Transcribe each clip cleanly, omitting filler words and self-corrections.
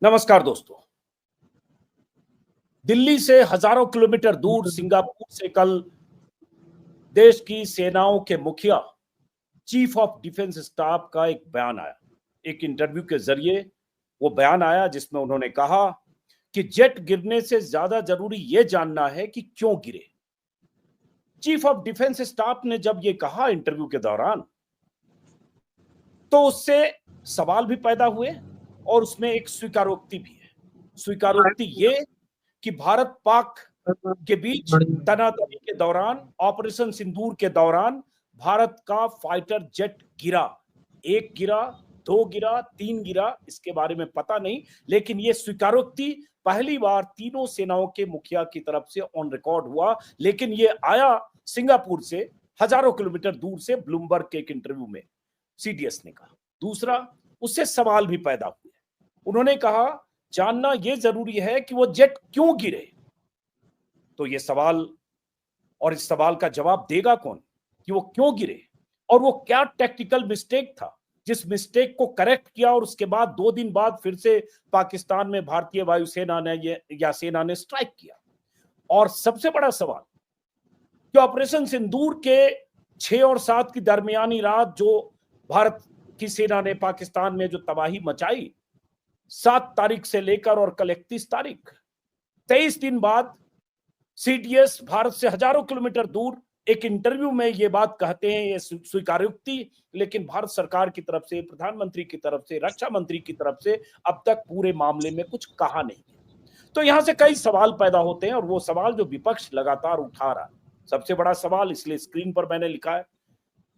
नमस्कार दोस्तों। दिल्ली से हजारों किलोमीटर दूर सिंगापुर से कल देश की सेनाओं के मुखिया चीफ ऑफ डिफेंस स्टाफ का एक बयान आया। एक इंटरव्यू के जरिए वो बयान आया जिसमें उन्होंने कहा कि जेट गिरने से ज्यादा जरूरी ये जानना है कि क्यों गिरे। चीफ ऑफ डिफेंस स्टाफ ने जब ये कहा इंटरव्यू के दौरान, तो उससे सवाल भी पैदा हुए और उसमें एक स्वीकारोक्ति भी है। स्वीकारोक्ति ये कि भारत पाक के बीच तनातनी के दौरान, ऑपरेशन सिंदूर के दौरान भारत का फाइटर जेट गिरा। एक गिरा, दो गिरा, तीन गिरा, इसके बारे में पता नहीं, लेकिन यह स्वीकारोक्ति पहली बार तीनों सेनाओं के मुखिया की तरफ से ऑन रिकॉर्ड हुआ। लेकिन यह आया सिंगापुर से हजारों किलोमीटर दूर से, ब्लूमबर्ग के एक इंटरव्यू में सीडीएस ने कहा। दूसरा, उससे सवाल भी पैदा हुए। उन्होंने कहा जानना यह जरूरी है कि वो जेट क्यों गिरे। तो ये सवाल और इस सवाल का जवाब देगा कौन कि वो क्यों गिरे और वो क्या टेक्निकल मिस्टेक था जिस मिस्टेक को करेक्ट किया और उसके बाद 2 दिन बाद फिर से पाकिस्तान में भारतीय वायुसेना ने या सेना ने स्ट्राइक किया। और सबसे बड़ा सवाल कि ऑपरेशन सिंदूर के 6 और 7 की दरमियानी रात जो भारत की सेना ने पाकिस्तान में जो तबाही मचाई, 7 तारीख से लेकर और कल 31 तारीख, 23 दिन बाद सीडीएस भारत से हजारों किलोमीटर दूर एक इंटरव्यू में ये बात कहते हैं, ये स्वीकारोक्ति, लेकिन भारत सरकार की तरफ से, प्रधानमंत्री की तरफ से, रक्षा मंत्री की तरफ से अब तक पूरे मामले में कुछ कहा नहीं। तो यहां से कई सवाल पैदा होते हैं और वो सवाल जो विपक्ष लगातार उठा रहा है, सबसे बड़ा सवाल, इसलिए स्क्रीन पर मैंने लिखा है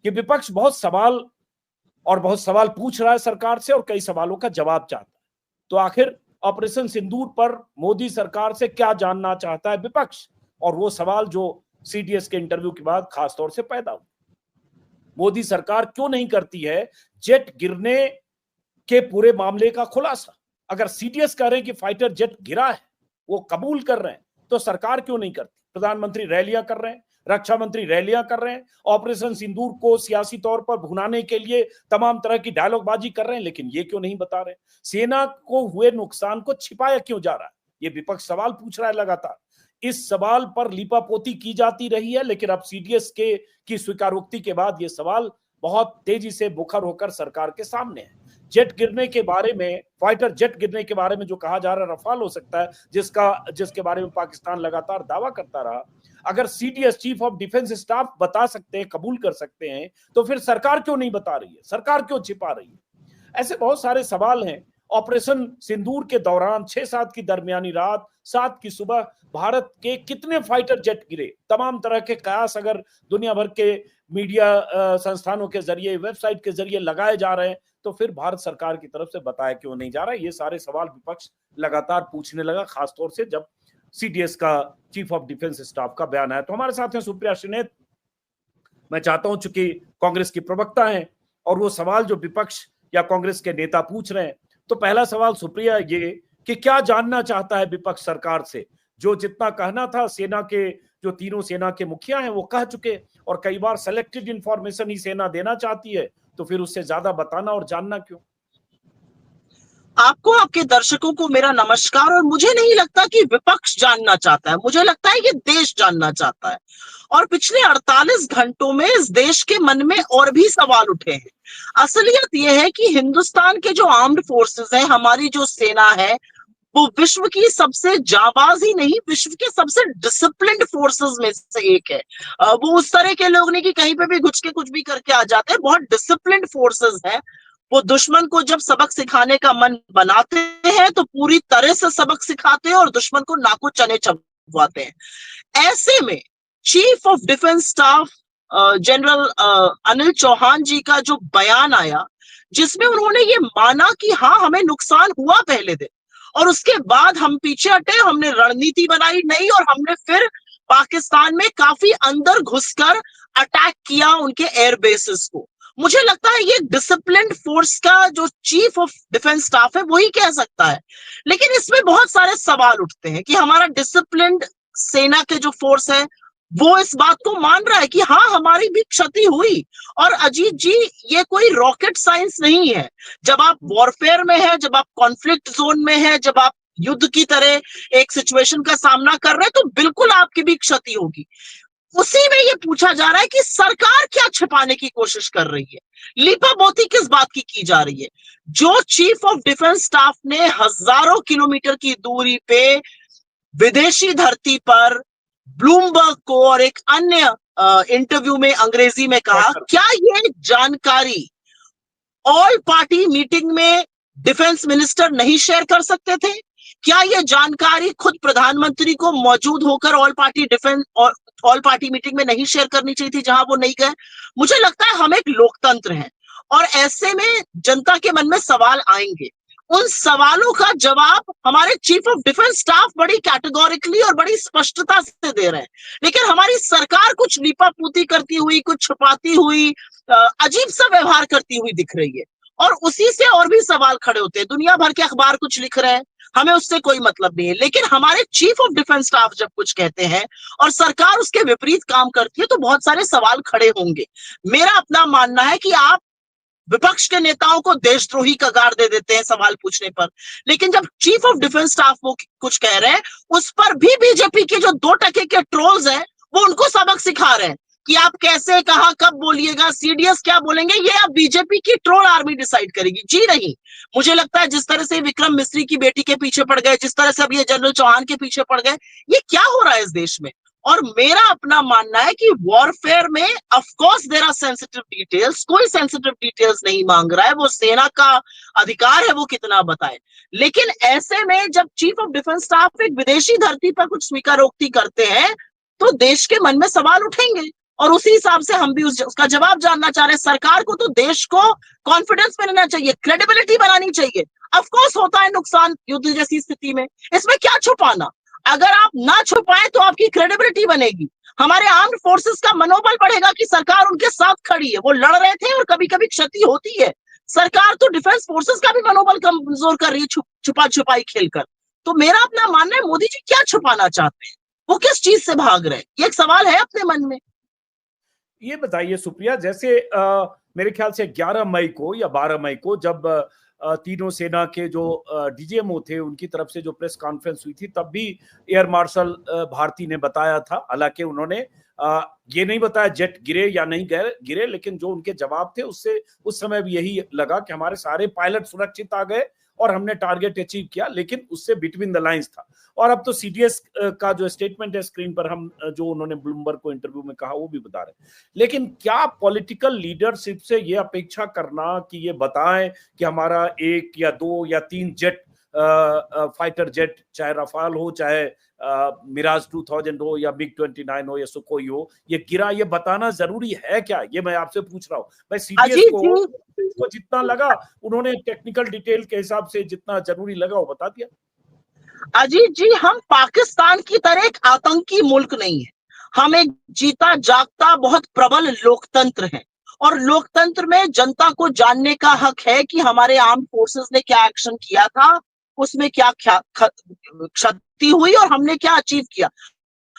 कि विपक्ष बहुत सवाल पूछ रहा है सरकार से और कई सवालों का जवाब चाहता है। तो आखिर ऑपरेशन सिंदूर पर मोदी सरकार से क्या जानना चाहता है विपक्ष, और वो सवाल जो सीडीएस के इंटरव्यू के बाद खासतौर से पैदा हुआ। मोदी सरकार क्यों नहीं करती है जेट गिरने के पूरे मामले का खुलासा? अगर सीडीएस कह रहे हैं कि फाइटर जेट गिरा है, वो कबूल कर रहे हैं, तो सरकार क्यों नहीं करती? प्रधानमंत्री रैलियां कर रहे हैं, रक्षा मंत्री रैलियां कर रहे हैं, ऑपरेशन सिंदूर को सियासी तौर पर भुनाने के लिए तमाम तरह की डायलॉगबाजी कर रहे हैं, लेकिन ये क्यों नहीं बता रहे? सेना को हुए नुकसान को छिपाया क्यों जा रहा है? ये विपक्ष सवाल पूछ रहा है लगातार। इस सवाल पर लीपापोती की जाती रही है, लेकिन अब सीडीएस की स्वीकारोक्ति के बाद ये सवाल बहुत तेजी से बुखर होकर सरकार के सामने है। जेट गिरने के बारे में, फाइटर जेट गिरने के बारे में जो कहा जा रहा है रफाल हो सकता है, जिसके बारे में पाकिस्तान लगातार दावा करता रहा। अगर CDS, chief of defence staff बता सकते हैं, कबूल कर सकते हैं, तो फिर सरकार क्यों नहीं बता रही है? सरकार क्यों छिपा रही है? ऐसे बहुत सारे सवाल हैं। ऑपरेशन सिंदूर के दौरान 6-7 की दरमियानी रात, 7 की सुबह भारत के कितने फाइटर जेट गिरे? तमाम तरह के कयास अगर दुनिया भर के मीडिया संस्थानों के जरिए, वेबसाइट के जरिए लगाए जा रहे हैं, तो फिर भारत सरकार की तरफ से बताया क्यों नहीं जा रहा है? ये सारे सवाल विपक्ष लगातार पूछने लगा, खासतौर से जब सीडीएस का, चीफ ऑफ डिफेंस स्टाफ का बयान आया। तो हमारे साथ हैं सुप्रिया श्रीनेत। मैं चाहता हूं, चूंकि कांग्रेस की प्रवक्ता हैं और वो सवाल जो विपक्ष या कांग्रेस के नेता पूछ रहे हैं, तो पहला सवाल सुप्रिया ये कि क्या जानना चाहता है विपक्ष सरकार से? जो जितना कहना था, सेना के जो तीनों सेना के मुखिया हैं वो कह चुके, और कई बार सेलेक्टेड इंफॉर्मेशन ही सेना देना चाहती है, तो फिर उससे ज्यादा बताना और जानना क्यों? आपको, आपके दर्शकों को मेरा नमस्कार। और मुझे नहीं लगता कि विपक्ष जानना चाहता है, मुझे लगता है कि देश जानना चाहता है। और पिछले 48 घंटों में इस देश के मन में और भी सवाल उठे हैं। असलियत यह है कि हिंदुस्तान के जो आर्म्ड फोर्सेस है, हमारी जो सेना है, वो विश्व की सबसे जाबाज ही नहीं, विश्व के सबसे डिसिप्लिन्ड फोर्सेस में से एक है। वो उस तरह के लोग नहीं कि कहीं पे भी घुस के कुछ भी करके आ जाते हैं। बहुत डिसिप्लिन्ड फोर्सेस है। वो दुश्मन को जब सबक सिखाने का मन बनाते हैं तो पूरी तरह से सबक सिखाते हैं और दुश्मन को नाको चने चबवाते हैं। ऐसे में chief of defence staff general Anil Chauhan ji का जो बयान आया, जिसमें उन्होंने ये माना कि हाँ, हमें नुकसान हुआ पहले दिन, और उसके बाद हम पीछे हटे, हमने रणनीति बनाई नहीं, और हमने फिर पाकिस्तान में काफी अंदर घुसकर अटैक किया उनके एयर बेसिस को। मुझे लगता है ये डिसिप्लिन्ड फोर्स का जो चीफ ऑफ डिफेंस स्टाफ है वही कह सकता है। लेकिन इसमें बहुत सारे सवाल उठते हैं कि हमारा डिसिप्लिन्ड सेना के जो फोर्स है वो इस बात को मान रहा है कि हाँ हमारी भी क्षति हुई। और अजीत जी, ये कोई रॉकेट साइंस नहीं है। जब आप वॉरफेयर में है, जब आप कॉन्फ्लिक्ट जोन में है, जब आप युद्ध की तरह एक सिचुएशन का सामना कर रहे हैं, तो बिल्कुल आपकी भी क्षति होगी। उसी में ये पूछा जा रहा है कि सरकार क्या छिपाने की कोशिश कर रही है, लीपापोती किस बात की जा रही है। जो चीफ ऑफ डिफेंस स्टाफ ने हजारों किलोमीटर की दूरी पे विदेशी धरती पर ब्लूमबर्ग को और एक अन्य इंटरव्यू में अंग्रेजी में कहा, क्या ये जानकारी ऑल पार्टी मीटिंग में डिफेंस मिनिस्टर नहीं शेयर कर सकते थे? क्या ये जानकारी खुद प्रधानमंत्री को मौजूद होकर ऑल पार्टी डिफेंस और ऑल पार्टी मीटिंग में नहीं शेयर करनी चाहिए थी जहां वो नहीं गए? मुझे लगता है हम एक लोकतंत्र हैं और ऐसे में जनता के मन में सवाल आएंगे। उन सवालों का जवाब हमारे चीफ ऑफ डिफेंस स्टाफ बड़ी कैटेगोरिकली और बड़ी स्पष्टता से दे रहे हैं, लेकिन हमारी सरकार कुछ लीपापूती करती हुई, कुछ छुपाती हुई, अजीब सा व्यवहार करती हुई दिख रही है। और उसी से और भी सवाल खड़े होते हैं। दुनिया भर के अखबार कुछ लिख रहे हैं, हमें उससे कोई मतलब नहीं है, लेकिन हमारे चीफ ऑफ डिफेंस स्टाफ जब कुछ कहते हैं और सरकार उसके विपरीत काम करती है तो बहुत सारे सवाल खड़े होंगे। मेरा अपना मानना है कि आप विपक्ष के नेताओं को देशद्रोही कगार दे देते हैं सवाल पूछने पर, लेकिन जब चीफ ऑफ डिफेंस स्टाफ वो कुछ कह रहे हैं उस पर भी बीजेपी के जो 2% के ट्रोल्स हैं वो उनको सबक सिखा रहे हैं कि आप कैसे, कहां, कब बोलिएगा, सीडीएस क्या बोलेंगे, ये अब बीजेपी की ट्रोल आर्मी डिसाइड करेगी। जी नहीं, मुझे लगता है जिस तरह से विक्रम मिस्री की बेटी के पीछे पड़ गए, जिस तरह से अब ये जनरल चौहान के पीछे पड़ गए, ये क्या हो रहा है इस देश में। और मेरा अपना मानना है कि वॉरफेयर में of course there are sensitive details, कोई सेंसिटिव डिटेल्स नहीं मांग रहा है, वो सेना का अधिकार है वो कितना बताए, लेकिन ऐसे में जब चीफ ऑफ डिफेंस स्टाफ एक विदेशी धरती पर कुछ स्वीकारोक्ति करते हैं तो देश के मन में सवाल उठेंगे और उसी हिसाब से हम भी उसका जवाब जानना चाह रहे हैं। सरकार को तो देश को कॉन्फिडेंस में लेना चाहिए, क्रेडिबिलिटी बनानी चाहिए। ऑफ कोर्स होता है नुकसान युद्ध जैसी स्थिति में, इसमें क्या छुपाना। अगर आप ना छुपाएं तो आपकी क्रेडिबिलिटी बनेगी, हमारे आर्म्ड फोर्सेस का मनोबल बढ़ेगा कि सरकार उनके साथ खड़ी है। वो लड़ रहे थे और कभी कभी क्षति होती है, सरकार तो डिफेंस फोर्सेस का भी मनोबल कमजोर कर रही है छुपा छुपाई खेलकर। तो मेरा अपना मानना है मोदी जी क्या छुपाना चाहते हैं, वो किस चीज से भाग रहे हैं, ये एक सवाल है अपने मन में। ये बताइए सुप्रिया, जैसे मेरे ख्याल से 11 मई को या 12 मई को जब तीनों सेना के जो डीजीएमओ थे उनकी तरफ से जो प्रेस कॉन्फ्रेंस हुई थी, तब भी एयर मार्शल भारती ने बताया था, हालांकि उन्होंने ये नहीं बताया जेट गिरे या नहीं गिरे, लेकिन जो उनके जवाब थे उससे उस समय भी यही लगा कि हमारे सारे पायलट सुरक्षित आ गए और हमने टारगेट अचीव किया, लेकिन उससे बिटवीन द लाइंस था। और अब तो सीडीएस का जो स्टेटमेंट है स्क्रीन पर हम जो उन्होंने ब्लूमबर्ग को इंटरव्यू में कहा वो भी बता रहे हैं। लेकिन क्या पॉलिटिकल लीडरशिप से ये अपेक्षा करना कि ये बताएं कि हमारा 1 या 2 या 3 जेट फाइटर जेट, चाहे रफाल हो, चाहे मिराज 2000 हो या मिग 29 हो या सुखोई हो, ये गिरा, ये बताना जरूरी है क्या? ये मैं आपसे पूछ रहा हूँ। भाई सीडीएस को जितना लगा उन्होंने टेक्निकल डिटेल के हिसाब से जितना जरूरी लगा वो बता दिया। अजीत जी, हम पाकिस्तान की तरह एक आतंकी मुल्क नहीं है, हम एक जीता जागता बहुत प्रबल लोकतंत्र है और लोकतंत्र में जनता को जानने का हक है कि हमारे आर्म फोर्सेस ने क्या एक्शन किया था, उसमें क्या क्षति हुई और हमने क्या अचीव किया।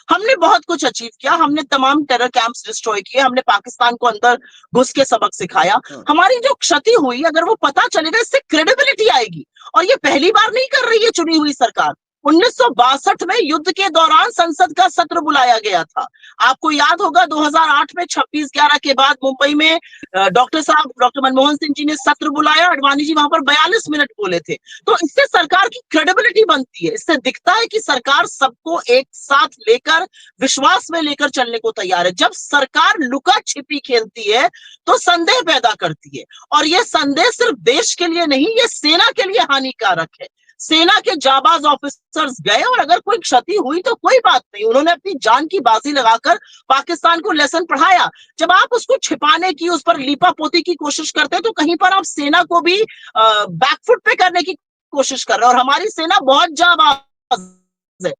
हमने बहुत कुछ अचीव किया, हमने तमाम टेरर कैंप्स डिस्ट्रॉय किए, हमने पाकिस्तान को अंदर घुस के सबक सिखाया। हमारी जो क्षति हुई अगर वो पता चलेगा इससे क्रेडिबिलिटी आएगी, और ये पहली बार नहीं कर रही है चुनी हुई सरकार। 1962 में युद्ध के दौरान संसद का सत्र बुलाया गया था, आपको याद होगा 2008 में 26/11 के बाद मुंबई में डॉक्टर मनमोहन सिंह जी ने सत्र बुलाया, अडवाणी जी वहां पर 42 मिनट बोले थे। तो इससे सरकार की क्रेडिबिलिटी बनती है, इससे दिखता है कि सरकार सबको एक साथ लेकर विश्वास में लेकर चलने को तैयार है। जब सरकार लुका छिपी खेलती है तो संदेह पैदा करती है, और यह संदेह सिर्फ देश के लिए नहीं, ये सेना के लिए हानिकारक है। सेना के जाबाज ऑफिसर्स गए और अगर कोई क्षति हुई तो कोई बात नहीं, उन्होंने अपनी जान की बाजी लगाकर पाकिस्तान को लेसन पढ़ाया। जब आप उसको छिपाने की, उस पर लीपापोती की कोशिश करते हैं तो कहीं पर आप सेना को भी बैकफुट पे करने की कोशिश कर रहे हैं, और हमारी सेना बहुत जाबाज है,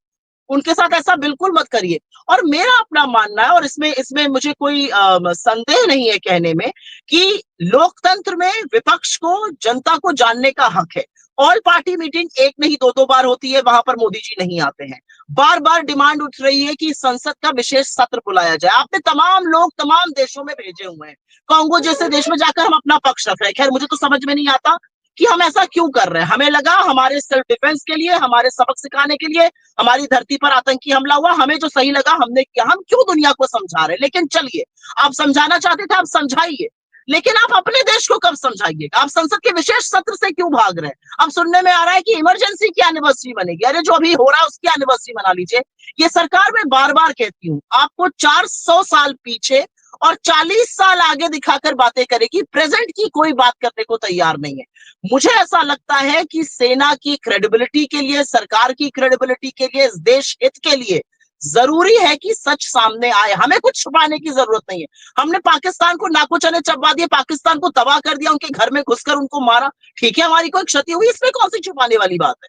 उनके साथ ऐसा बिल्कुल मत करिए। और मेरा अपना मानना है, और इसमें मुझे कोई संदेह नहीं है कहने में, कि लोकतंत्र में विपक्ष को जनता को जानने का हक है। ऑल पार्टी मीटिंग एक नहीं दो बार होती है, वहां पर मोदी जी नहीं आते हैं। बार बार डिमांड उठ रही है कि संसद का विशेष सत्र बुलाया जाए। आपने तमाम लोग तमाम देशों में भेजे हुए हैं, कांगो जैसे देश में जाकर हम अपना पक्ष रख रहे हैं। खैर मुझे तो समझ में नहीं आता कि हम ऐसा क्यों कर रहे हैं। हमें लगा हमारे सेल्फ डिफेंस के लिए, हमारे सबक सिखाने के लिए, हमारी धरती पर आतंकी हमला हुआ, हमें जो सही लगा हमने किया। हम क्यों दुनिया को समझा रहे हैं? लेकिन चलिए, आप समझाना चाहते थे, आप समझाइए, लेकिन आप अपने देश को कब समझाइएगा? आप संसद के विशेष सत्र से क्यों भाग रहे हैं? अब सुनने में आ रहा है कि इमरजेंसी की एनिवर्सरी बनेगी। अरे जो अभी हो रहा है उसकी एनिवर्सरी मना लीजिए। ये सरकार मैं बार बार कहती हूँ, आपको 400 साल पीछे और 40 साल आगे दिखाकर बातें करेगी, प्रेजेंट की कोई बात करने को तैयार नहीं है। मुझे ऐसा लगता है कि सेना की क्रेडिबिलिटी के लिए, सरकार की क्रेडिबिलिटी के लिए, इस देश हित के लिए जरूरी है कि सच सामने आए। हमें कुछ छुपाने की जरूरत नहीं है। हमने पाकिस्तान को नाको चने चबा दिए, पाकिस्तान को तबाह कर दिया, उनके घर में घुसकर उनको मारा, ठीक है, हमारी कोई क्षति हुई, इसमें कौन सी छुपाने वाली बात है?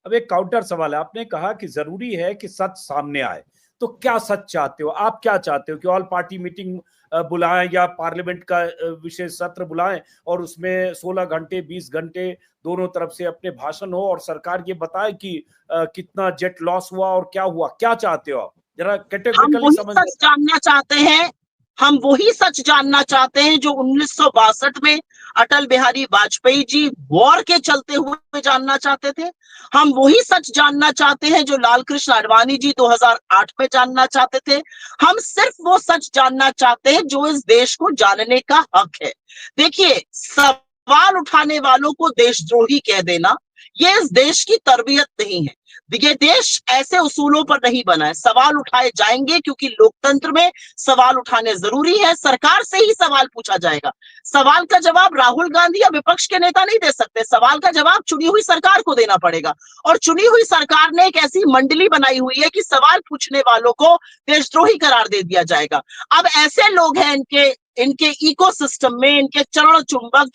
अब एक काउंटर सवाल है, आपने कहा कि जरूरी है कि सच सामने आए, तो क्या सच चाहते हो आप? क्या चाहते हो कि ऑल पार्टी मीटिंग बुलाएं या पार्लियामेंट का विशेष सत्र बुलाएं और उसमें 16 घंटे 20 घंटे दोनों तरफ से अपने भाषण हो और सरकार ये बताए कि कितना जेट लॉस हुआ और क्या हुआ? क्या चाहते हो आप? जरा हम कैटेगोरिकली वही समझ। सच जानना चाहते हैं। हम वही सच जानना चाहते हैं जो 1962 में अटल बिहारी वाजपेयी जी वॉर के चलते हुए जानना चाहते थे। हम वही सच जानना चाहते हैं जो लाल कृष्ण आडवाणी जी 2008 में जानना चाहते थे। हम सिर्फ वो सच जानना चाहते हैं जो इस देश को जानने का हक है। देखिए, सवाल उठाने वालों को देशद्रोही कह देना, ये इस देश की तरबियत नहीं है। ये देश ऐसे उसूलों पर नहीं बना है। सवाल उठाए जाएंगे क्योंकि लोकतंत्र में सवाल उठाने जरूरी है। सरकार से ही सवाल पूछा जाएगा। सवाल का जवाब राहुल गांधी या विपक्ष के नेता नहीं दे सकते। सवाल का जवाब चुनी हुई सरकार को देना पड़ेगा, और चुनी हुई सरकार ने एक ऐसी मंडली बनाई हुई है कि सवाल पूछने वालों को देशद्रोही करार दे दिया जाएगा। अब ऐसे लोग हैं इनके इकोसिस्टम में, इनके चरण चुंबक,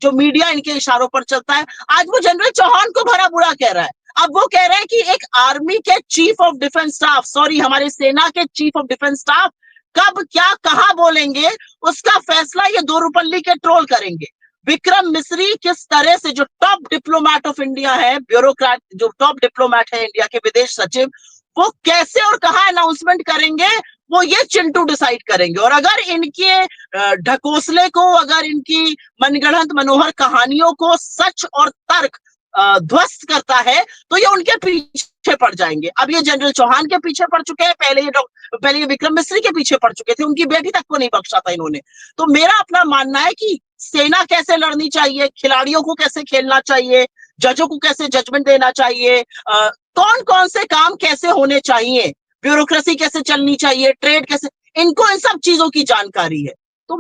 जो मीडिया इनके इशारों पर चलता है। आज वो जनरल चौहान को भरा बुरा कह रहा है। अब वो कह रहे हैं कि एक आर्मी के chief of defence staff, sorry हमारे सेना के चीफ ऑफ डिफेंस स्टाफ कब क्या कहां बोलेंगे, उसका फैसला ये दो रुपल्ली के ट्रोल करेंगे। विक्रम मिस्री किस तरह से, जो टॉप डिप्लोमैट ऑफ इंडिया है, ब्यूरोक्रेट, जो टॉप डिप्लोमैट है इंडिया के विदेश सचिव, वो कैसे और कहां अनाउंसमेंट करेंगे, वो ये चिंटू डिसाइड करेंगे। और अगर इनके ढकोसले को, अगर इनकी मनगढ़ंत मनोहर कहानियों को सच और तर्क ध्वस्त करता है, तो ये उनके पीछे पड़ जाएंगे। अब ये जनरल चौहान के पीछे पड़ चुके हैं, पहले ये विक्रम मिस्री के पीछे पड़ चुके थे, उनकी बेटी तक को नहीं बख्शा था इन्होंने। तो मेरा अपना मानना है कि सेना कैसे लड़नी चाहिए, खिलाड़ियों को कैसे खेलना चाहिए, जजों को कैसे जजमेंट देना चाहिए, कौन कौन से काम कैसे होने चाहिए, ब्यूरोक्रेसी कैसे चलनी चाहिए, ट्रेड कैसे, इनको इन सब चीजों की जानकारी है। तो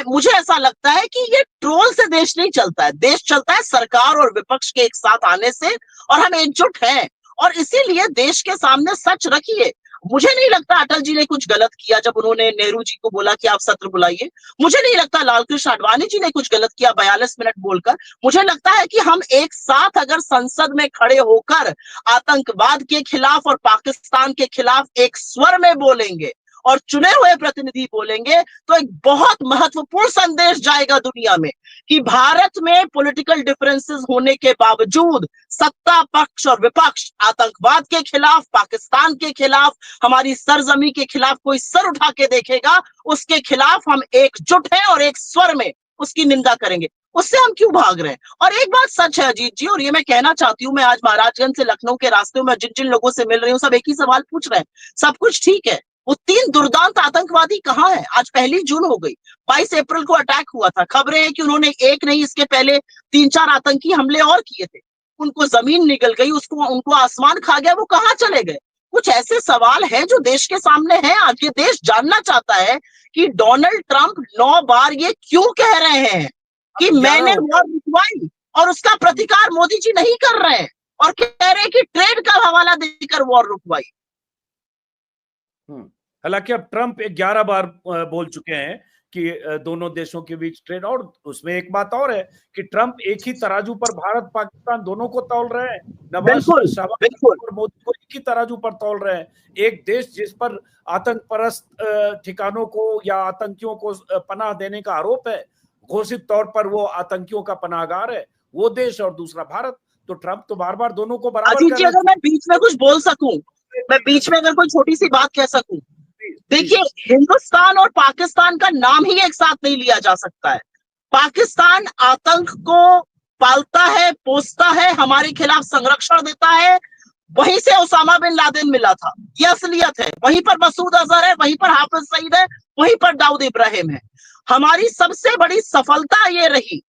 मुझे ऐसा लगता है कि ये ट्रोल से देश नहीं चलता है। देश चलता है सरकार और विपक्ष के एक साथ आने से, और हम एकजुट हैं। और इसीलिए देश के सामने सच रखिए। मुझे नहीं लगता अटल जी ने कुछ गलत किया जब उन्होंने नेहरू जी को बोला कि आप सत्र बुलाइए। मुझे नहीं लगता लाल कृष्ण आडवाणी जी ने कुछ गलत किया 42 मिनट बोलकर। मुझे लगता है कि हम एक साथ अगर संसद में खड़े होकर आतंकवाद के खिलाफ और पाकिस्तान के खिलाफ एक स्वर में बोलेंगे और चुने हुए प्रतिनिधि बोलेंगे, तो एक बहुत महत्वपूर्ण संदेश जाएगा दुनिया में कि भारत में पॉलिटिकल डिफरेंसेस होने के बावजूद सत्ता पक्ष और विपक्ष आतंकवाद के खिलाफ, पाकिस्तान के खिलाफ, हमारी सरजमी के खिलाफ कोई सर उठा के देखेगा, उसके खिलाफ हम एकजुट हैं और एक स्वर में उसकी निंदा करेंगे। उससे हम क्यों भाग रहे हैं? और एक बात सच है अजीत जी, और ये मैं कहना चाहती हूँ, मैं आज महाराजगंज से लखनऊ के रास्ते में जिन जिन लोगों से मिल रही हूँ, सब एक ही सवाल पूछ रहे हैं। सब कुछ ठीक है, वो 3 दुर्दांत आतंकवादी कहाँ है? आज 1 जून हो गई, 22 अप्रैल को अटैक हुआ था। खबरें हैं कि उन्होंने एक नहीं, इसके पहले 3-4 आतंकी हमले और किए थे। उनको जमीन निगल गई, उनको आसमान खा गया, वो कहाँ चले गए? कुछ ऐसे सवाल हैं जो देश के सामने हैं। आज ये देश जानना चाहता है कि डोनाल्ड ट्रंप 9 बार ये क्यों कह रहे हैं कि मैंने वॉर रुकवाई, और उसका प्रतिकार मोदी जी नहीं कर रहे हैं, और कह रहे हैं कि ट्रेड का हवाला देकर वॉर रुकवाई। हालांकि अब ट्रंप 11 बार बोल चुके हैं कि दोनों देशों के बीच ट्रेड, और उसमें एक बात और है कि ट्रंप एक ही तराजू पर भारत पाकिस्तान दोनों को तौल रहे हैं। नवाज शरीफ और मोदी को एक ही तराजू पर तौल रहे हैं। एक देश जिस पर आतंक परस्त ठिकानों को या आतंकियों को पनाह देने का आरोप है, घोषित तौर पर वो आतंकियों का पनाहगार है, वो देश और दूसरा भारत। तो ट्रंप तो बार बार दोनों को बराबर अजीत जी, अगर मैं बीच में कुछ बोल सकूं, मैं बीच में अगर कोई छोटी सी बात कह सकूं, देखिए, हिंदुस्तान और पाकिस्तान का नाम ही एक साथ नहीं लिया जा सकता है। पाकिस्तान आतंक को पालता है, पोसता है, हमारे खिलाफ संरक्षण देता है। वहीं से ओसामा बिन लादेन मिला था, ये असलियत है। वहीं पर मसूद अजहर है, वहीं पर हाफिज सईद है, वहीं पर दाऊद इब्राहिम है। हमारी सबसे बड़ी सफलता ये रही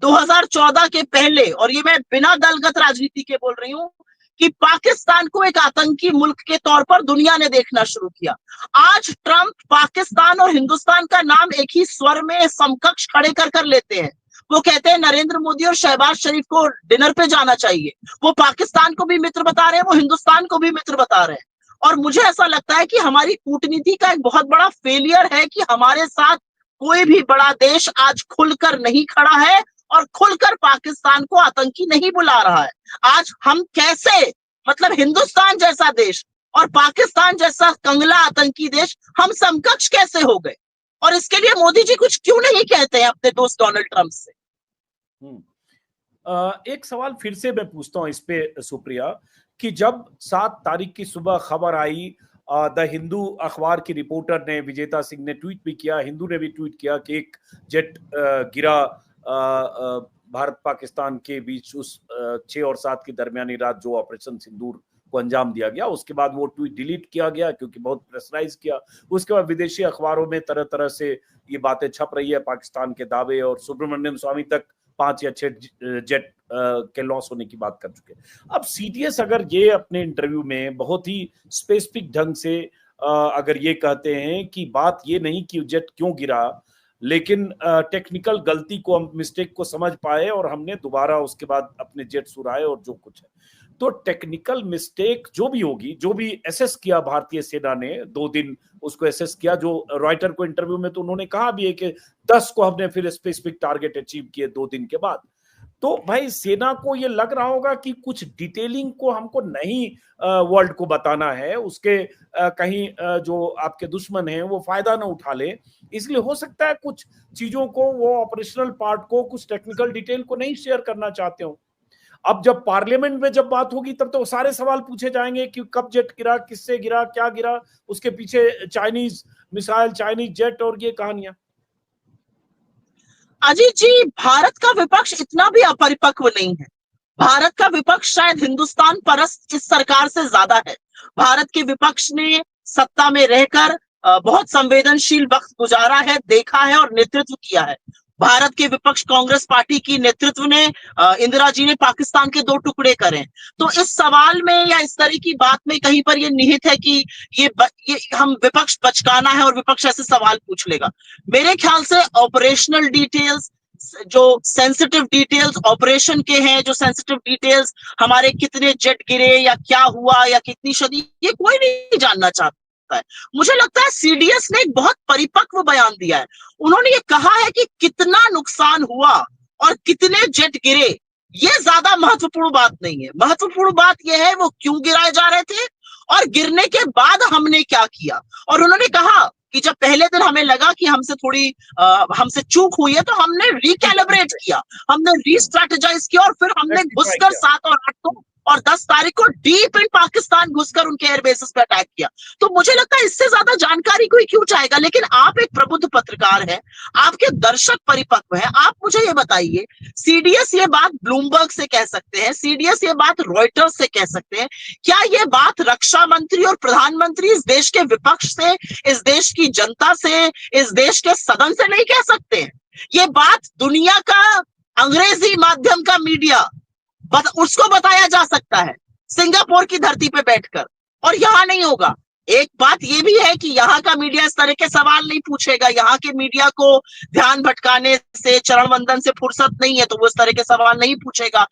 2014 के पहले, और ये मैं बिना दलगत राजनीति के बोल रही हूं, कि पाकिस्तान को एक आतंकी मुल्क के तौर पर दुनिया ने देखना शुरू किया। आज ट्रंप पाकिस्तान और हिंदुस्तान का नाम एक ही स्वर में समकक्ष खड़े कर लेते हैं। वो कहते हैं नरेंद्र मोदी और शहबाज शरीफ को डिनर पे जाना चाहिए। वो पाकिस्तान को भी मित्र बता रहे हैं, वो हिंदुस्तान को भी मित्र बता रहे हैं। और मुझे ऐसा लगता है कि हमारी कूटनीति का एक बहुत बड़ा फेलियर है कि हमारे साथ कोई भी बड़ा देश आज खुलकर नहीं खड़ा है और खुलकर पाकिस्तान को आतंकी नहीं बुला रहा है। आज हम कैसे, मतलब हिंदुस्तान जैसा देश और पाकिस्तान जैसा कंगला आतंकी देश, हम समकक्ष कैसे हो गए? और इसके लिए मोदी जी कुछ क्यों नहीं कहते हैं अपने दोस्त डोनाल्ड ट्रंप से? एक सवाल फिर से मैं पूछता हूं इस पे सुप्रिया, कि जब 7 तारीख की सुबह खबर आई, द हिंदू अखबार की रिपोर्टर ने, विजेता सिंह ने ट्वीट भी किया, हिंदू ने भी ट्वीट किया कि एक जेट गिरा भारत पाकिस्तान के बीच उस 6 और 7 की दरमियानी रात जो ऑपरेशन सिंदूर को अंजाम दिया गया। उसके बाद वो ट्वीट डिलीट किया गया क्योंकि बहुत प्रेशराइज किया। उसके बाद विदेशी अखबारों में तरह तरह से ये बातें छप रही है, पाकिस्तान के दावे, और सुब्रमण्यम स्वामी तक 5 या 6 जेट के लॉस होने की बात कर चुके। अब सीडीएस अगर ये अपने इंटरव्यू में बहुत ही स्पेसिफिक ढंग से अगर ये कहते हैं कि बात ये नहीं कि जेट क्यों गिरा, लेकिन टेक्निकल गलती को, हम मिस्टेक को समझ पाए और हमने दोबारा उसके बाद अपने जेट्स उड़ाए और जो कुछ है, तो टेक्निकल मिस्टेक जो भी होगी, जो भी एसेस किया भारतीय सेना ने, 2 दिन उसको एसेस किया, जो रॉयटर को इंटरव्यू में तो उन्होंने कहा भी है कि 10 को हमने फिर स्पेसिफिक टारगेट अचीव किए 2 दिन के बाद। तो भाई सेना को ये लग रहा होगा कि कुछ डिटेलिंग को हमको नहीं वर्ल्ड को बताना है, उसके कहीं जो आपके दुश्मन हैं वो फायदा ना उठा ले, इसलिए हो सकता है कुछ चीजों को, वो ऑपरेशनल पार्ट को, कुछ टेक्निकल डिटेल को नहीं शेयर करना चाहते हो। अब जब पार्लियामेंट में जब बात होगी तब तो सारे सवाल पूछे जाएंगे कि कब जेट गिरा, किससे गिरा, क्या गिरा, उसके पीछे चाइनीज मिसाइल, चाइनीज जेट और ये कहानियां। अजीत जी, भारत का विपक्ष इतना भी अपरिपक्व नहीं है। भारत का विपक्ष शायद हिंदुस्तान परस्त इस सरकार से ज्यादा है। भारत के विपक्ष ने सत्ता में रहकर बहुत संवेदनशील वक्त गुजारा है, देखा है और नेतृत्व किया है। भारत के विपक्ष कांग्रेस पार्टी की नेतृत्व ने, इंदिरा जी ने पाकिस्तान के 2 टुकड़े करे। तो इस सवाल में या इस तरह की बात में कहीं पर ये निहित है कि ये हम विपक्ष बचकाना है और विपक्ष ऐसे सवाल पूछ लेगा। मेरे ख्याल से ऑपरेशनल डिटेल्स, जो सेंसिटिव डिटेल्स ऑपरेशन के हैं, जो सेंसिटिव डिटेल्स हमारे कितने जेट गिरे या क्या हुआ या कितनी क्षति, ये कोई नहीं जानना चाहता है। मुझे लगता है सीडीएस ने एक बहुत परिपक्व बयान दिया है। उन्होंने ये कहा है कि कितना नुकसान हुआ और कितने जेट गिरे, ये ज्यादा महत्वपूर्ण बात नहीं है। महत्वपूर्ण बात यह है वो क्यों गिराए जा रहे थे और गिरने के बाद हमने क्या किया। और उन्होंने कहा कि जब पहले दिन हमें लगा कि हमसे चूक हुई है, तो हमने रिकैलिब्रेट किया, हमने रीस्ट्रेटेजाइज किया और फिर हमने घुसकर 7 और 8 को और 10 तारीख को डीप इन पाकिस्तान घुसकर उनके एयरबेसेस पे अटैक किया। तो मुझे लगता है इससे ज्यादा जानकारी कोई क्यों चाहेगा। लेकिन आप एक प्रबुद्ध पत्रकार हैं, आपके दर्शक परिपक्व हैं, आप मुझे ये बताइए, सीडीएस ये बात ब्लूमबर्ग से कह सकते हैं, सीडीएस ये बात रॉयटर्स से कह सकते हैं, क्या ये बात रक्षा मंत्री और प्रधानमंत्री इस देश के विपक्ष से, इस देश की जनता से, इस देश के सदन से नहीं कह सकते हैं? ये बात दुनिया का अंग्रेजी माध्यम का मीडिया, उसको बताया जा सकता है सिंगापुर की धरती पे बैठकर, और यहां नहीं होगा। एक बात ये भी है कि यहाँ का मीडिया इस तरह के सवाल नहीं पूछेगा। यहाँ के मीडिया को ध्यान भटकाने से, चरण वंदन से फुर्सत नहीं है, तो वो इस तरह के सवाल नहीं पूछेगा।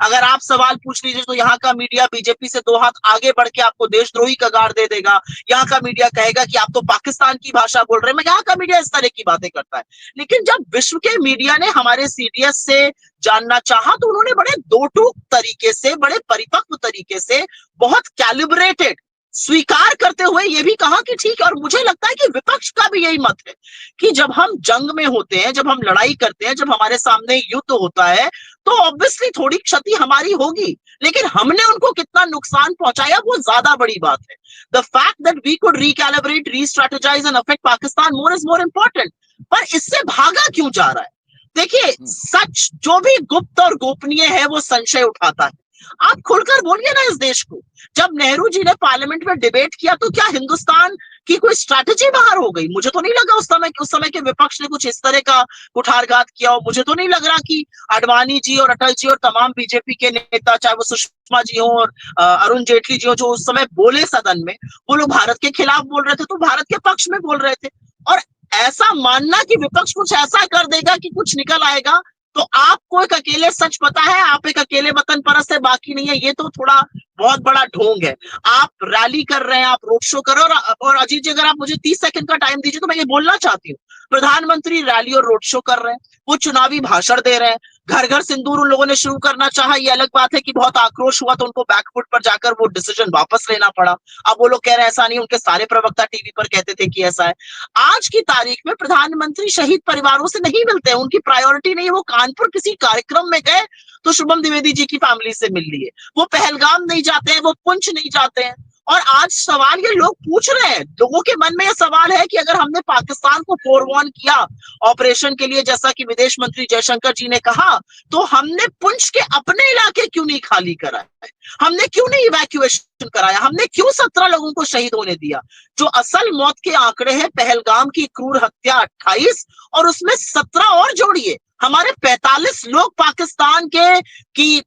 अगर आप सवाल पूछ लीजिए तो यहाँ का मीडिया बीजेपी से 2 हाथ आगे बढ़ के आपको देशद्रोही का गाड़ दे देगा। यहाँ का मीडिया कहेगा कि आप तो पाकिस्तान की भाषा बोल रहे हैं। यहाँ का मीडिया इस तरह की बातें करता है। लेकिन जब विश्व के मीडिया ने हमारे सीडीएस से जानना चाहा, तो उन्होंने बड़े 2 टूक तरीके से, बड़े परिपक्व तरीके से, बहुत कैलिब्रेटेड, स्वीकार करते हुए ये भी कहा कि ठीक है। और मुझे लगता है कि विपक्ष का भी यही मत है कि जब हम जंग में होते हैं, जब हम लड़ाई करते हैं, जब हमारे सामने युद्ध होता है, तो ऑब्वियसली थोड़ी क्षति हमारी होगी, लेकिन हमने उनको कितना नुकसान पहुंचाया वो ज्यादा बड़ी बात है। The fact that we could recalibrate, restrategise and affect Pakistan more is more important. पर इससे भागा क्यों जा रहा है? देखिए, सच जो भी गुप्त और गोपनीय है वो संशय उठाता है। आप खुलकर बोलिए ना इस देश को। जब नेहरू जी ने पार्लियामेंट में डिबेट किया तो क्या हिंदुस्तान की कोई स्ट्रैटेजी बाहर हो गई? मुझे तो नहीं लगा उस समय के विपक्ष ने कुछ इस तरह का कुठारघात किया हो। मुझे तो नहीं लग रहा कि आडवाणी जी और अटल जी और तमाम बीजेपी के नेता, चाहे वो सुषमा जी हो और अरुण जेटली जी हो, जो उस समय बोले सदन में, वो लोग भारत के खिलाफ बोल रहे थे तो भारत के पक्ष में बोल रहे थे। और ऐसा मानना कि विपक्ष कुछ ऐसा कर देगा कि कुछ निकल आएगा, तो आपको एक अकेले सच पता है, आप एक अकेले वतन परस्त है, बाकी नहीं है, ये तो थोड़ा बहुत बड़ा ढोंग है। आप रैली कर रहे हैं, आप रोड शो कर रहे हैं, और अजीत जी अगर आप मुझे 30 सेकंड का टाइम दीजिए तो मैं ये बोलना चाहती हूँ, प्रधानमंत्री रैली और रोड शो कर रहे हैं, वो चुनावी भाषण दे रहे हैं, घर घर सिंदूर उन लोगों ने शुरू करना चाहा। ये अलग बात है कि बहुत आक्रोश हुआ तो उनको बैकफुट पर जाकर वो डिसीजन वापस लेना पड़ा। अब वो लोग कह रहे हैं ऐसा नहीं, उनके सारे प्रवक्ता टीवी पर कहते थे कि ऐसा है। आज की तारीख में प्रधानमंत्री शहीद परिवारों से नहीं मिलते हैं, उनकी प्रायोरिटी नहीं है। वो कानपुर किसी कार्यक्रम में गए तो शुभम द्विवेदी जी की फैमिली से मिल लिए, वो पहलगाम नहीं जाते हैं, वो पुंछ नहीं जाते हैं। और आज सवाल ये लोग पूछ रहे हैं, लोगों के मन में ये सवाल है कि अगर हमने पाकिस्तान को फोरवॉर्न किया ऑपरेशन के लिए, जैसा कि विदेश मंत्री जयशंकर जी ने कहा, तो हमने पुंछ के अपने इलाके क्यों नहीं खाली कराए? हमने क्यों नहीं इवैक्यूएशन कराया? हमने क्यों 17 लोगों को शहीद होने दिया? जो असल मौत के आंकड़े हैं, पहलगाम की क्रूर हत्या 28 और उसमें 17 और जोड़िए, हमारे 45 लोग पाकिस्तान की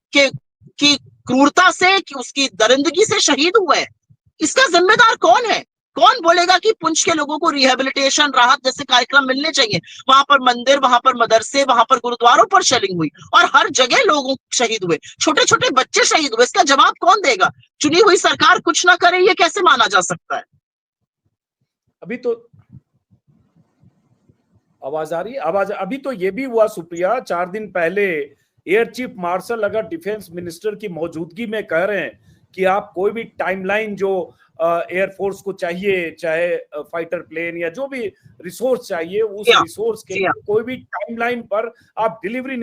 क्रूरता से, कि उसकी दरिंदगी से शहीद हुए हैं। इसका जिम्मेदार कौन है? कौन बोलेगा कि पुंछ के लोगों को रिहेबिलिटेशन, राहत जैसे कार्यक्रम मिलने चाहिए? वहां पर मंदिर, वहां पर मदरसे, वहां पर गुरुद्वारों पर शेलिंग हुई और हर जगह लोगों शहीद हुए, छोटे छोटे बच्चे शहीद हुए। इसका जवाब कौन देगा? चुनी हुई सरकार कुछ ना करे, ये कैसे माना जा सकता है? अभी तो आवाज आ रही है? आवाज अभी तो ये भी हुआ सुप्रिया, 4 दिन पहले एयर चीफ मार्शल अगर डिफेंस मिनिस्टर की मौजूदगी में कह रहे हैं कि आप कोई भी टाइमलाइन जो एयरफोर्स को चाहिए, चाहे फाइटर प्लेन या जो भी रिसोर्स चाहिए, उस रिसोर्स के कोई भी टाइमलाइन पर आप डिलीवर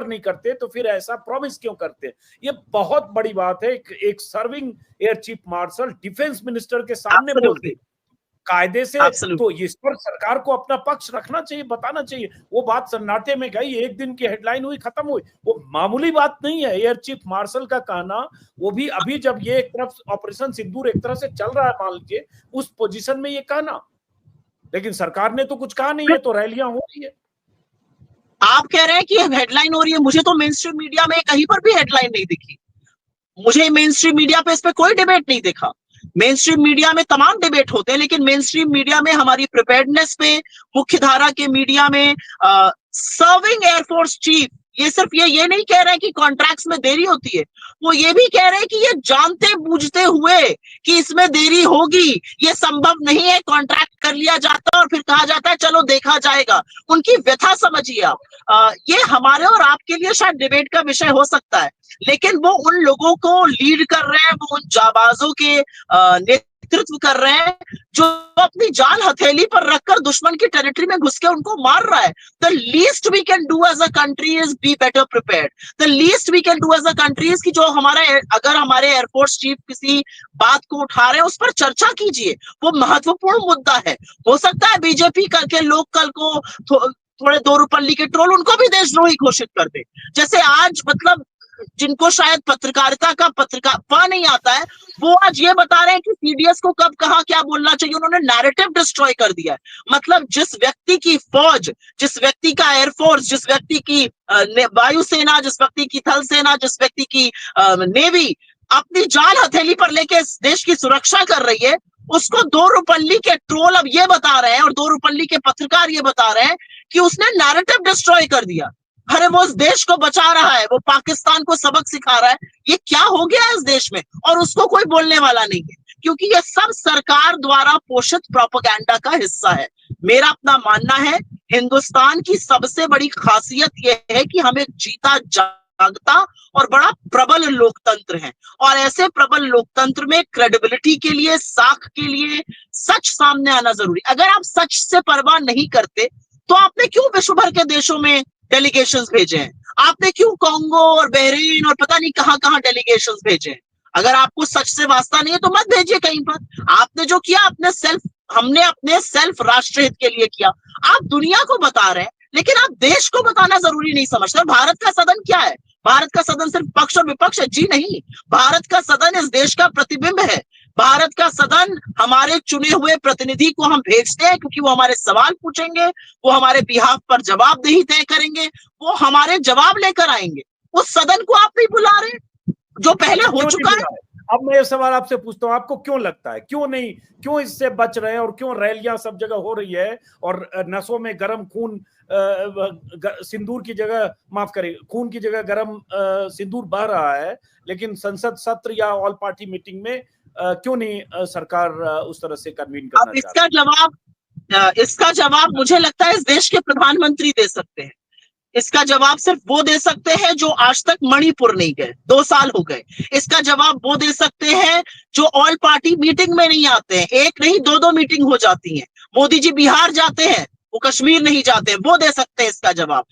नहीं करते, तो फिर ऐसा प्रॉमिस क्यों करते हैं? ये बहुत बड़ी बात है। एक serving air chief marshal defence minister के सामने बोलते कायदे से, तो इस पर सरकार को अपना पक्ष रखना चाहिए, बताना चाहिए। वो बात सन्नाटे में गई, एक दिन की हेडलाइन हुई, खत्म हुई। वो मामूली बात नहीं है। एयर चीफ मार्शल का कहना, वो भी अभी जब ये एक तरफ ऑपरेशन सिंदूर एक तरह से चल रहा है मान लीजिए, उस पोजीशन में ये कहना, लेकिन सरकार ने तो कुछ कहा नहीं है, तो रैलियां हो रही है। आप कह रहे हैं कि हेडलाइन हो रही है, मुझे तो मेन स्ट्रीम मीडिया में कहीं पर भी हेडलाइन नहीं दिखी। मुझे मेन स्ट्रीम मीडिया पे इस पे कोई डिबेट नहीं दिखा। मेन स्ट्रीम मीडिया में तमाम डिबेट होते हैं, लेकिन मेन स्ट्रीम मीडिया में, हमारी प्रिपेयर्डनेस पे, मुख्य धारा के मीडिया में सर्विंग एयरफोर्स चीफ ये सिर्फ ये नहीं कह रहे हैं कि कॉन्ट्रैक्ट्स में देरी होती है, वो ये भी कह रहे हैं कि ये जानते बूझते हुए कि इसमें देरी होगी, ये संभव नहीं है, कॉन्ट्रैक्ट कर लिया जाता है और फिर कहा जाता है चलो देखा जाएगा। उनकी व्यथा समझिए आप। ये हमारे और आपके लिए शायद डिबेट का विषय हो सकता है, लेकिन वो उन लोगों को लीड कर रहे हैं, वो उन जाबाजों के नेतृत्व कर रहे हैं जो अपनी जान हथेली पर रखकर दुश्मन की टेरिटरी में घुस के उनको मार रहा है। The least we can do as a country is be better prepared. The least we can do as a country is कि जो अगर हमारे एयरफोर्स चीफ किसी बात को उठा रहे हैं उस पर चर्चा कीजिए, वो महत्वपूर्ण मुद्दा है। हो सकता है बीजेपी के लोग कल को थोड़े 2 रुपल्ली के ट्रोल उनको भी देशद्रोही घोषित कर दे, जैसे आज मतलब जिनको शायद पत्रकारिता का पा नहीं आता है, वो आज ये बता रहे हैं कि सीडीएस को कब कहां क्या बोलना चाहिए। उन्होंने नैरेटिव डिस्ट्रॉय कर दिया है। मतलब जिस व्यक्ति की फौज, जिस व्यक्ति का एयरफोर्स, जिस व्यक्ति की वायुसेना, जिस व्यक्ति की थल सेना, जिस व्यक्ति की नेवी अपनी जान हथेली पर लेके देश की सुरक्षा कर रही है, उसको 2 रुपल्ली के ट्रोल अब ये बता रहे हैं और 2 रुपल्ली के पत्रकार ये बता रहे हैं कि उसने नैरेटिव डिस्ट्रॉय कर दिया। अरे वो इस देश को बचा रहा है, वो पाकिस्तान को सबक सिखा रहा है। ये क्या हो गया है इस देश में? और उसको कोई बोलने वाला नहीं है, क्योंकि ये सब सरकार द्वारा पोषित प्रोपेगेंडा का हिस्सा है। मेरा अपना मानना है, हिंदुस्तान की सबसे बड़ी खासियत यह है कि हम एक जीता जागता और बड़ा प्रबल लोकतंत्र है, और ऐसे प्रबल लोकतंत्र में क्रेडिबिलिटी के लिए, साख के लिए सच सामने आना जरूरी। अगर आप सच से परवाह नहीं करते तो आपने क्यों विश्व भर के देशों में डेलीगेशंस भेजे हैं? आपने क्यों कांगो और बहरीन और पता नहीं कहां कहां डेलीगेशंस भेजे हैं? अगर आपको सच से वास्ता नहीं है तो मत भेजिए कहीं पर। आपने जो किया हमने अपने सेल्फ राष्ट्रहित के लिए किया। आप दुनिया को बता रहे हैं, लेकिन आप देश को बताना जरूरी नहीं समझते। भारत का सदन क्या है? भारत का सदन सिर्फ पक्ष और विपक्ष है? जी नहीं, भारत का सदन इस देश का प्रतिबिंब है। भारत का सदन हमारे चुने हुए प्रतिनिधि को हम भेजते हैं क्योंकि वो हमारे सवाल पूछेंगे, वो हमारे बिहाफ पर जवाबदेही तय करेंगे, वो हमारे जवाब लेकर आएंगे। उस सदन को आप नहीं बुला रहे जो पहले हो चुका है। अब मैं ये सवाल आपसे पूछता हूँ, आपको क्यों लगता है, क्यों इससे बच रहे हैं और क्यों रैलियां सब जगह हो रही है और नसों में गर्म खून सिंदूर की जगह, माफ करें, खून की जगह गर्म सिंदूर बह रहा है, लेकिन संसद सत्र या ऑल पार्टी मीटिंग में क्यों नहीं सरकार उस तरह से कन्वीन करना चाहती है? इसका जवाब मुझे लगता है इस देश के प्रधानमंत्री दे सकते हैं। इसका जवाब सिर्फ वो दे सकते हैं जो आज तक मणिपुर नहीं गए, 2 साल हो गए। इसका जवाब वो दे सकते हैं जो ऑल पार्टी मीटिंग में नहीं आते हैं। एक नहीं 2-2 मीटिंग हो जाती हैं। मोदी जी बिहार जाते हैं, वो कश्मीर नहीं जाते, वो दे सकते हैं इसका जवाब।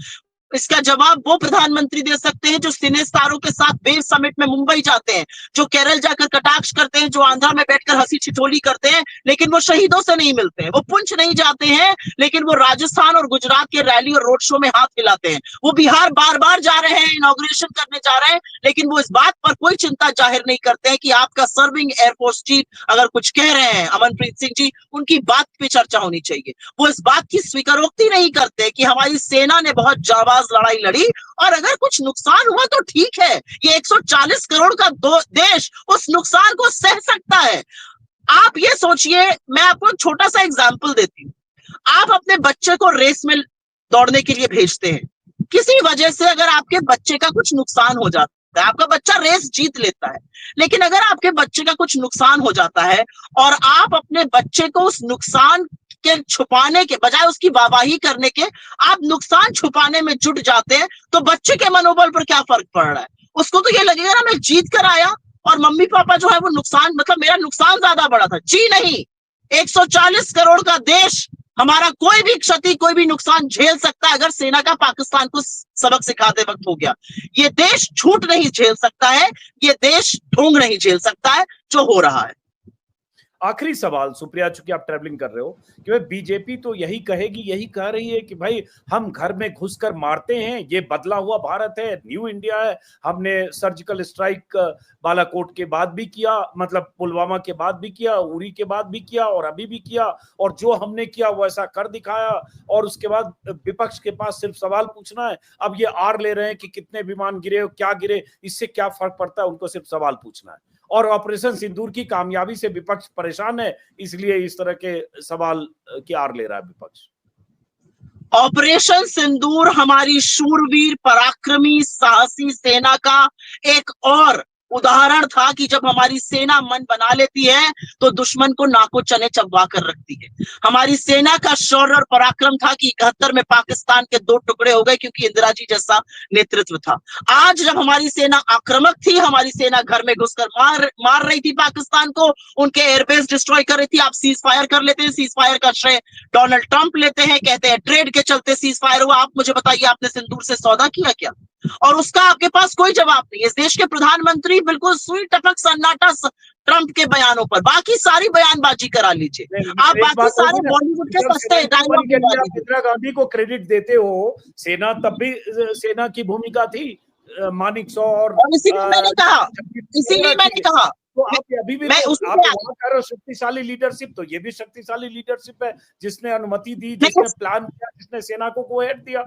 इसका जवाब वो प्रधानमंत्री दे सकते हैं जो सिनेस्तारों के साथ वेव समिट में मुंबई जाते हैं, जो केरल जाकर कटाक्ष करते हैं, जो आंध्रा में बैठकर हंसी ठिठोली करते हैं, लेकिन वो शहीदों से नहीं मिलते हैं। वो पुंछ नहीं जाते हैं, लेकिन वो राजस्थान और गुजरात के रैली और रोड शो में हाथ हिलाते हैं। वो बिहार बार बार जा रहे हैं, इनॉग्रेशन करने जा रहे हैं, लेकिन वो इस बात पर कोई चिंता जाहिर नहीं करते हैं कि आपका सर्विंग एयरफोर्स चीफ अगर कुछ कह रहे हैं, अमनप्रीत सिंह जी, उनकी बात पे चर्चा होनी चाहिए। वो इस बात की स्वीकारोक्ति नहीं करते कि हमारी सेना ने बहुत जाबाज लड़ाई लड़ी और अगर कुछ नुकसान हुआ तो ठीक है, ये 140 करोड़ का देश उस नुकसान को सह सकता है। आप ये सोचिए, मैं आपको एक छोटा सा एग्जांपल देती हूँ। आप अपने बच्चे को रेस में दौड़ने के लिए भेजते हैं, किसी वजह से अगर आपके बच्चे का कुछ नुकसान हो जाता है, आपका बच्चा रेस जीत लेता है, लेकिन अगर आपके बच्चे का कुछ नुकसान हो जाता है और आप अपने बच्चे को उस नुकसान के छुपाने के बजाय उसकी वाहवाही करने के आप नुकसान छुपाने में जुट जाते हैं, तो बच्चे के मनोबल पर क्या फर्क पड़ रहा है? उसको तो ये लगेगा ना, मैं जीत कर आया और मम्मी पापा जो है वो नुकसान, मतलब मेरा नुकसान ज्यादा बड़ा था। जी नहीं, 140 करोड़ का देश हमारा कोई भी क्षति, कोई भी नुकसान झेल सकता है अगर सेना का पाकिस्तान को सबक सिखाते वक्त हो गया। ये देश झूठ नहीं झेल सकता है, ये देश ढोंग नहीं झेल सकता है जो हो रहा है। आखिरी सवाल सुप्रिया, चूंकि आप ट्रैवलिंग कर रहे हो, कि भाई बीजेपी तो यही कहेगी, यही कह रही है कि भाई हम घर में घुसकर मारते हैं, ये बदला हुआ भारत है, न्यू इंडिया है, हमने सर्जिकल स्ट्राइक बालाकोट के बाद भी किया, मतलब पुलवामा के बाद भी किया, उरी के बाद भी किया और अभी भी किया, और जो हमने किया वो ऐसा कर दिखाया, और उसके बाद विपक्ष के पास सिर्फ सवाल पूछना है। अब ये आर ले रहे हैं कि कितने विमान गिरे, क्या गिरे, इससे क्या फर्क पड़ता है, उनको सिर्फ सवाल पूछना है। और ऑपरेशन सिंदूर की कामयाबी से विपक्ष परेशान है, इसलिए इस तरह के सवाल की आड़ ले रहा है विपक्ष। ऑपरेशन सिंदूर हमारी शूरवीर, पराक्रमी, साहसी सेना का एक और उदाहरण था कि जब हमारी सेना मन बना लेती है तो दुश्मन को नाको चने चबवा कर रखती है। हमारी सेना का शौर्य और पराक्रम था कि 71 में पाकिस्तान के 2 टुकड़े हो गए क्योंकि इंदिरा जी जैसा नेतृत्व था। आज जब हमारी सेना आक्रामक थी, हमारी सेना घर में घुसकर मार रही थी पाकिस्तान को, उनके एयरबेस डिस्ट्रॉय कर रही थी, आप सीज फायर कर लेते हैं। सीज फायर का श्रेय डोनाल्ड ट्रंप लेते हैं, कहते हैं ट्रेड के चलते सीज फायर हुआ। आप मुझे बताइए, आपने सिंदूर से सौदा किया क्या? और उसका आपके पास कोई जवाब नहीं। इस देश के प्रधानमंत्री बिल्कुल सुई टपक सन्नाटा ट्रंप के बयानों पर, बाकी सारी बयानबाजी करा लीजिए। आप बाकी सारे बॉलीवुड के सस्ते डायलॉग। इंदिरा गांधी को क्रेडिट देते हो, सेना तब भी सेना की भूमिका थी, मानिक और इसीलिए मैंने कहा तो आप अभी भी आप कह रहे हो शक्तिशाली लीडरशिप, तो ये भी शक्तिशाली लीडरशिप है जिसने अनुमति दी, जिसने प्लान किया, जिसने सेना को गो अहेड दिया।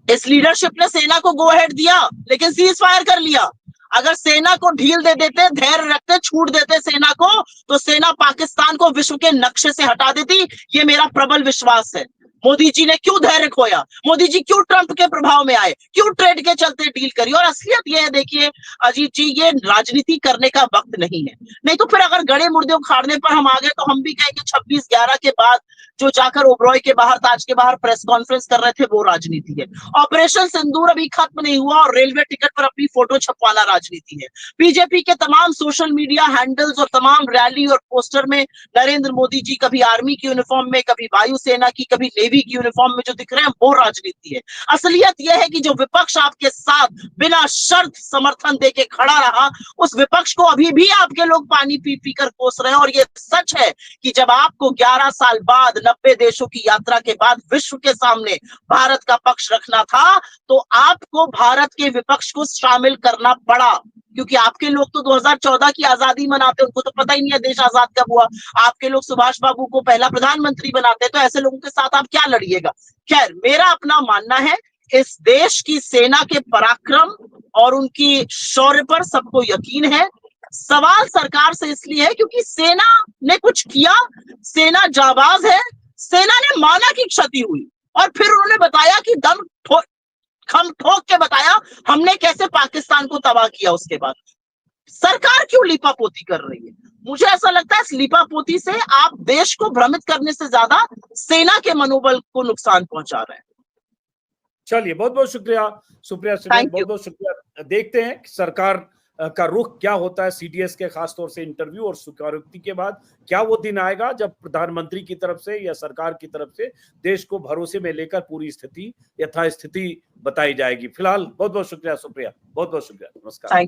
इस लीडरशिप ने सेना को गो अहेड दिया, लेकिन सीज फायर कर लिया। अगर सेना को ढील दे देते, धैर्य रखते, छूट देते सेना को, तो सेना पाकिस्तान को विश्व के नक्शे से हटा देती। ये मेरा प्रबल विश्वास है। मोदी जी ने क्यों धैर्य खोया? मोदी जी क्यों ट्रंप के प्रभाव में आए? क्यों ट्रेड के चलते डील करी? और असलियत ये है, देखिए अजीत जी, ये राजनीति करने का वक्त नहीं है। नहीं तो फिर अगर गड़े मुर्दे उखाड़ने पर हम आ गए तो हम भी कहेंगे 26/11 के बाद जो जाकर ओबरॉय के बाहर, ताज के बाहर प्रेस कॉन्फ्रेंस कर रहे थे, वो राजनीति है। ऑपरेशन सिंदूर अभी खत्म नहीं हुआ और रेलवे टिकट पर अपनी फोटो छपवाना राजनीति है। बीजेपी के तमाम सोशल मीडिया हैंडल्स और तमाम रैली और पोस्टर में नरेंद्र मोदी जी कभी आर्मी की यूनिफॉर्म में, कभी वायुसेना की, कभी नेवी की यूनिफॉर्म में जो दिख रहे हैं, वो राजनीति है। असलियत यह है कि जो विपक्ष आपके साथ बिना शर्त समर्थन देके खड़ा रहा, उस विपक्ष को अभी भी आपके लोग पानी पी पी कर कोस रहे हैं। और ये सच है कि जब आपको 11 साल बाद 90 देशों की यात्रा के बाद विश्व के सामने भारत का पक्ष रखना था, तो आपको भारत के विपक्ष को शामिल करना पड़ा, क्योंकि आपके लोग तो 2014 की आजादी मनाते हैं, उनको तो पता ही नहीं है देश आजाद कब हुआ। आपके लोग सुभाष बाबू को पहला प्रधानमंत्री बनाते हैं, तो ऐसे लोगों के साथ आप क्या लड़िएगा। खैर, मेरा अपना मानना है, इस देश की सेना के पराक्रम और उनकी शौर्य पर सबको यकीन है। सवाल सरकार से इसलिए है क्योंकि सेना ने कुछ किया, सेना जाबाज है, सेना ने माना कि क्षति हुई और फिर उन्होंने बताया कि हम ठोक के बताया हमने कैसे पाकिस्तान को तबाह किया। उसके बाद सरकार क्यों लीपापोती कर रही है? मुझे ऐसा लगता है इस लीपापोती से आप देश को भ्रमित करने से ज्यादा सेना के मनोबल को नुकसान पहुंचा रहे हैं। चलिए, बहुत बहुत शुक्रिया सुप्रिया सिन्हा, बहुत बहुत शुक्रिया। देखते हैं कि सरकार का रुख क्या होता है सीडीएस के, खासतौर से इंटरव्यू और स्वीकारोक्ति के बाद। क्या वो दिन आएगा जब प्रधानमंत्री की तरफ से या सरकार की तरफ से देश को भरोसे में लेकर पूरी स्थिति यथास्थिति बताई जाएगी। फिलहाल बहुत बहुत शुक्रिया सुप्रिया, बहुत बहुत शुक्रिया, नमस्कार।